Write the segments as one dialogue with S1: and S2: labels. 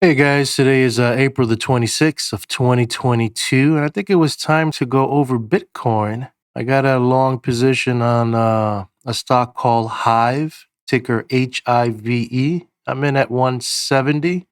S1: Hey guys, today is April the 26th of 2022, and I think it was time to go over Bitcoin. I got a long position on a stock called HIVE, ticker HIVE. I'm in at 170,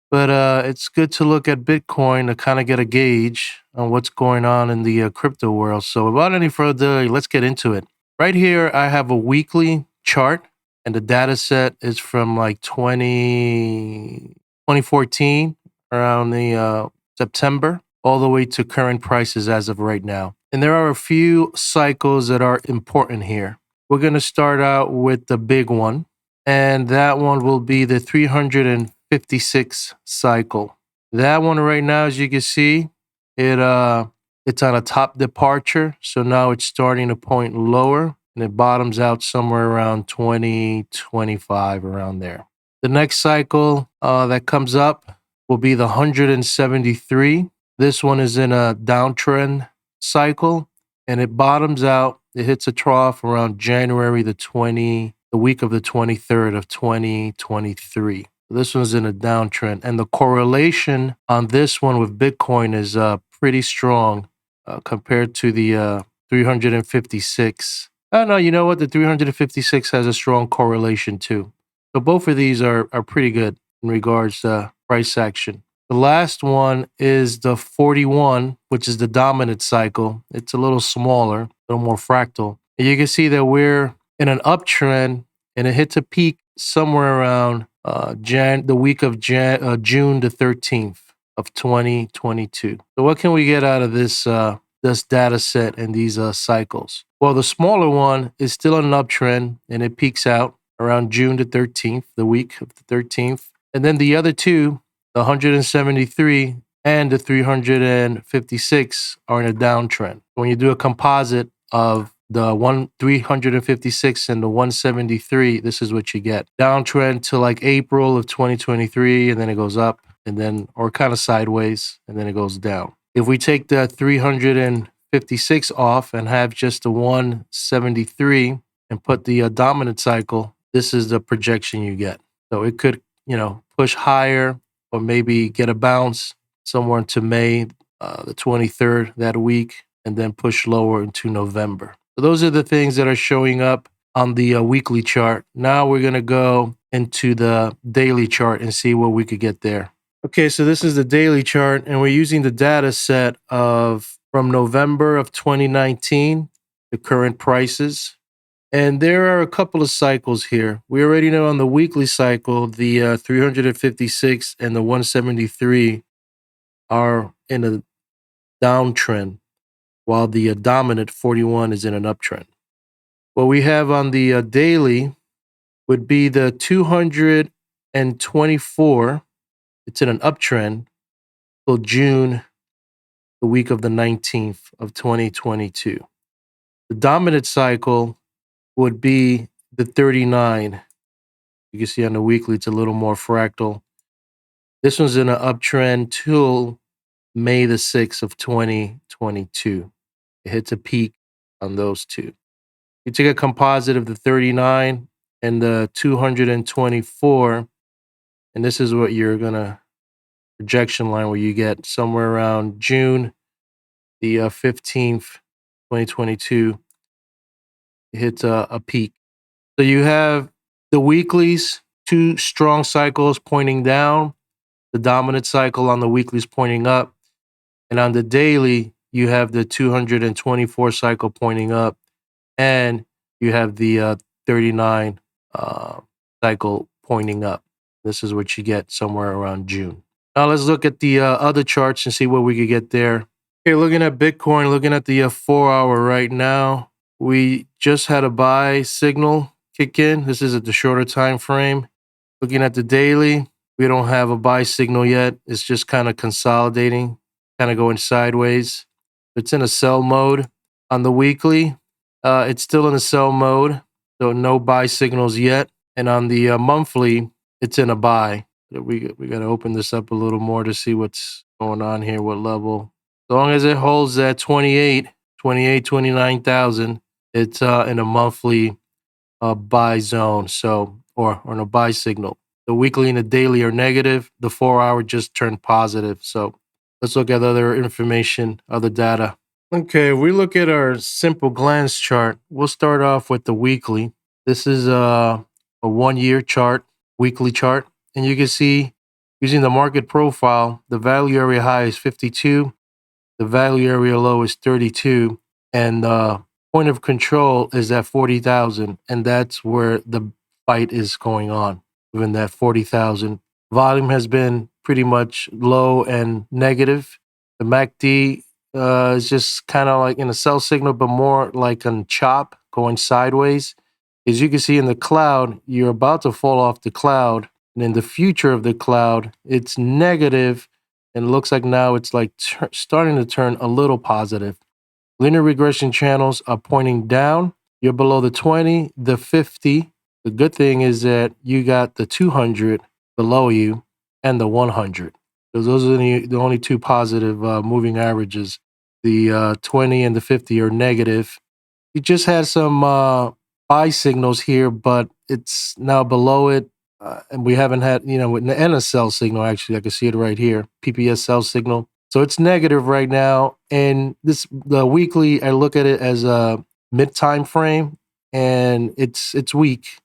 S1: but it's good to look at Bitcoin to kind of get a gauge on what's going on in the crypto world. So without any further delay, let's get into it. Right here, I have a weekly chart, and the data set is from like 2014, around the September, all the way to current prices as of right now. And there are a few cycles that are important here. We're going to start out with the big one, and that one will be the 356 cycle. That one right now, as you can see, it's on a top departure, so now it's starting to point lower, and it bottoms out somewhere around 2025, around there. The next cycle that comes up will be the 173. This one is in a downtrend cycle, and it bottoms out. It hits a trough around January the week of the 23rd of 2023. This one's in a downtrend, and the correlation on this one with Bitcoin is pretty strong compared to the 356. Oh no, you know what? The 356 has a strong correlation too. So both of these are pretty good in regards to price action. The last one is the 41, which is the dominant cycle. It's a little smaller, a little more fractal. And you can see that we're in an uptrend, and it hits a peak somewhere around the week of June the 13th of 2022. So what can we get out of this data set and these cycles? Well, the smaller one is still in an uptrend, and it peaks out around June the 13th, the week of the 13th. And then the other two, the 173 and the 356, are in a downtrend. When you do a composite of the 356 and the 173, this is what you get. Downtrend to like April of 2023, and then it goes up, and then, or kind of sideways, and then it goes down. If we take the 356 off and have just the 173 and put the dominant cycle, this is the projection you get. So it could, push higher, or maybe get a bounce somewhere into May, the 23rd that week, and then push lower into November. So those are the things that are showing up on the weekly chart. Now we're going to go into the daily chart and see what we could get there. Okay, so this is the daily chart, and we're using the data set from November of 2019, the current prices. And there are a couple of cycles here. We already know on the weekly cycle, the 356 and the 173 are in a downtrend, while the dominant 41 is in an uptrend. What we have on the daily would be the 224. It's in an uptrend till June, the week of the 19th of 2022. The dominant cycle would be the 39. You can see on the weekly, it's a little more fractal. This one's in an uptrend till May the 6th of 2022. It hits a peak on those two. You take a composite of the 39 and the 224, and this is what you're gonna projection line, where you get somewhere around June the 15th, 2022. It hits a peak. So you have the weeklies, two strong cycles pointing down, the dominant cycle on the weeklies pointing up, and on the daily, you have the 224 cycle pointing up, and you have the 39 cycle pointing up. This is what you get somewhere around June. Now let's look at the other charts and see what we could get there. Okay, looking at Bitcoin, looking at the 4 hour right now, we just had a buy signal kick in. This is at the shorter time frame. Looking at the daily, we don't have a buy signal yet. It's just kind of consolidating, kind of going sideways. It's in a sell mode. On the weekly, it's still in a sell mode, so no buy signals yet. And on the monthly, it's in a buy. We got to open this up a little more to see what's going on here, what level. As long as it holds at 29,000, it's in a monthly buy zone, so or in a buy signal. The weekly and the daily are negative. The 4-hour just turned positive. So let's look at other information, other data. Okay, we look at our simple glance chart. We'll start off with the weekly. This is a 1-year chart, weekly chart. And you can see using the market profile, the value area high is 52. The value area low is 32. And point of control is at 40,000. And that's where the fight is going on, within that 40,000. Volume has been pretty much low and negative. The MACD is just kind of like in a sell signal, but more like a chop going sideways. As you can see in the cloud, you're about to fall off the cloud. And in the future of the cloud, it's negative, and it looks like now it's like starting to turn a little positive. Linear regression channels are pointing down. You're below the 20, the 50. The good thing is that you got the 200 below you and the 100. So those are the only two positive moving averages. The 20 and the 50 are negative. You just had some buy signals here, but it's now below it. And we haven't had, and a sell signal, actually. I can see it right here, PPS sell signal. So it's negative right now. And the weekly, I look at it as a mid-time frame, and it's weak.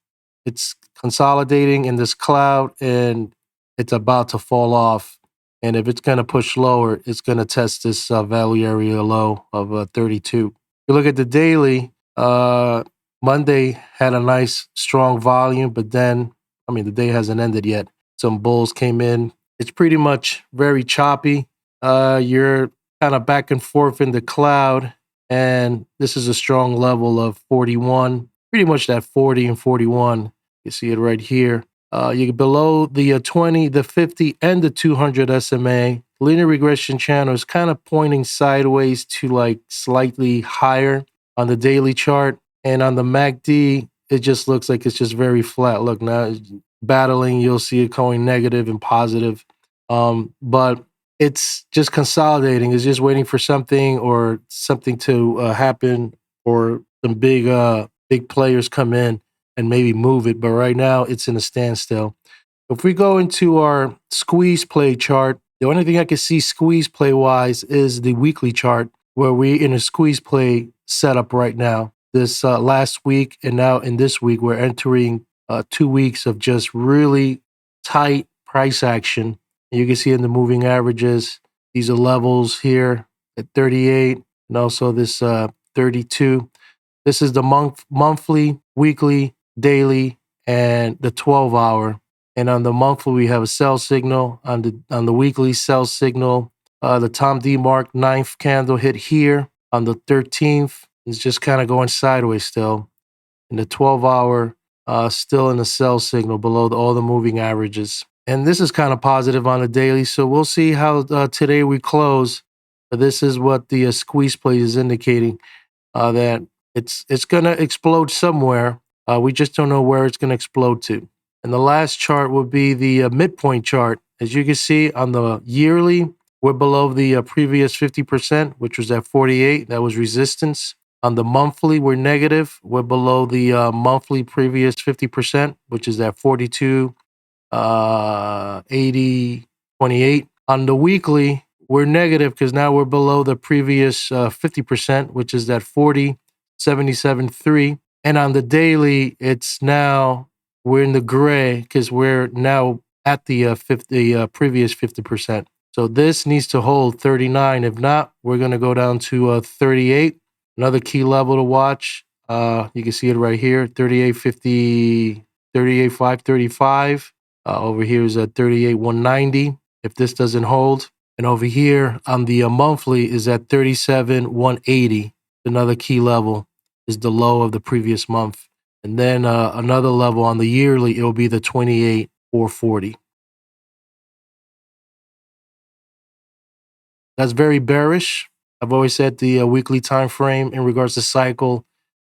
S1: It's consolidating in this cloud, and it's about to fall off. And if it's going to push lower, it's going to test this value area low of 32. You look at the daily, Monday had a nice strong volume, but then, the day hasn't ended yet. Some bulls came in. It's pretty much very choppy. You're kind of back and forth in the cloud, and this is a strong level of 41, pretty much that 40 and 41. You see it right here. You're below the 20, the 50, and the 200 SMA. Linear regression channel is kind of pointing sideways to like slightly higher on the daily chart. And on the MACD, it just looks like it's just very flat. Look, now it's battling, you'll see it going negative and positive. But it's just consolidating. It's just waiting for something to happen, or some big players come in and maybe move it. But right now, it's in a standstill. If we go into our squeeze play chart, the only thing I can see squeeze play wise is the weekly chart, where we're in a squeeze play setup right now. This last week and now in this week, we're entering 2 weeks of just really tight price action. And you can see in the moving averages, these are levels here at 38 and also this 32. This is the monthly, weekly, daily, and the 12-hour. And on the monthly, we have a sell signal. On the weekly, sell signal. The Tom D mark 9th candle hit here on the 13th. It's just kind of going sideways still. And the 12-hour still in the sell signal below all the moving averages. And this is kind of positive on the daily. So we'll see how today we close. This is what the squeeze play is indicating, that it's going to explode somewhere. We just don't know where it's going to explode to. And the last chart will be the midpoint chart. As you can see on the yearly, we're below the previous 50%, which was at 48. That was resistance. On the monthly, we're negative. We're below the monthly previous 50%, which is at 42, 80, 28. On the weekly, we're negative because now we're below the previous 50%, which is at 40, 77, 3. And on the daily, we're in the gray because we're now at the previous 50%. So this needs to hold 39. If not, we're going to go down to 38. Another key level to watch. You can see it right here, 38.50, 38.535. Over here is at 38.190. If this doesn't hold. And over here on the monthly is at 37.180. Another key level is the low of the previous month. And then another level on the yearly, it will be the 28.440. That's very bearish. I've always said the weekly time frame in regards to cycle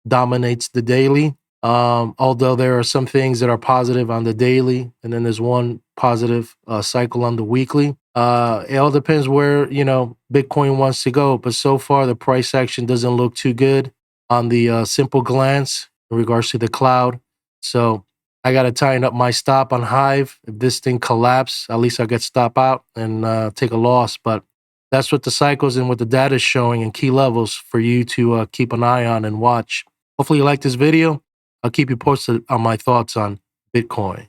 S1: dominates the daily. Although there are some things that are positive on the daily, and then there's one positive cycle on the weekly. It all depends where Bitcoin wants to go. But so far, the price action doesn't look too good on the simple glance in regards to the cloud. So I got to tighten up my stop on HIVE. If this thing collapses, at least I'll get stop out and take a loss. But that's what the cycles and what the data is showing and key levels for you to keep an eye on and watch. Hopefully you like this video. I'll keep you posted on my thoughts on Bitcoin.